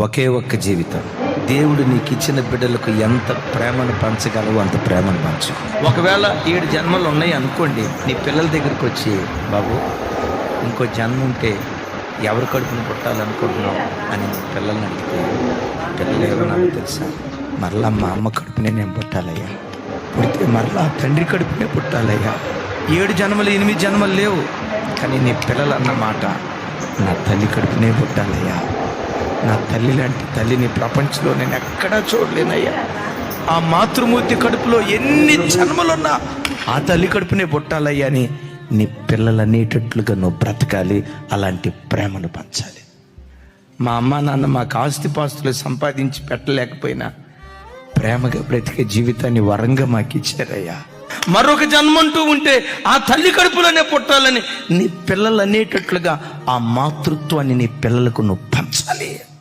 ఒకే ఒక్క జీవితం. దేవుడు నీకు ఇచ్చిన బిడ్డలకు ఎంత ప్రేమను పంచగలవో అంత ప్రేమను పంచు. ఒకవేళ 7 జన్మలు ఉన్నాయి అనుకోండి, నీ పిల్లల దగ్గరికి వచ్చి, బాబు ఇంకో జన్మ ఉంటే ఎవరు కడుపును పుట్టాలనుకుంటున్నావు అని నీ పిల్లల్ని అడిగితే, పిల్లలు ఏమన్నా తెలుసా, మరలా మా అమ్మ కడుపునే నేను పుట్టాలయ్యా, పుడితే మరలా తండ్రి కడుపునే పుట్టాలయ్యా. 7 జన్మలు 8 జన్మలు లేవు, కానీ నీ పిల్లలు అన్న మాట, నా తల్లి కడుపునే పుట్టాలయ్యా, నా తల్లి లాంటి తల్లిని ప్రపంచంలో నేను ఎక్కడా చూడలేనయ్యా, ఆ మాతృమూర్తి కడుపులో ఎన్ని జన్మలున్నా ఆ తల్లి కడుపునే పుట్టాలయ్యా అని నీ పిల్లలు అనేటట్లుగా నువ్వు బ్రతకాలి. అలాంటి ప్రేమను పంచాలి. మా అమ్మ నాన్న మాకు ఆస్తిపాస్తులు సంపాదించి పెట్టలేకపోయినా ప్రేమగా బ్రతికే జీవితాన్ని వరంగా మాకు ఇచ్చారయ్యా. మరొక జన్మంటూ ఉంటే ఆ తల్లి కడుపులోనే పుట్టాలని నీ పిల్లలు అనేటట్లుగా ఆ మాతృత్వాన్ని నీ పిల్లలకు నువ్వు పంచాలి.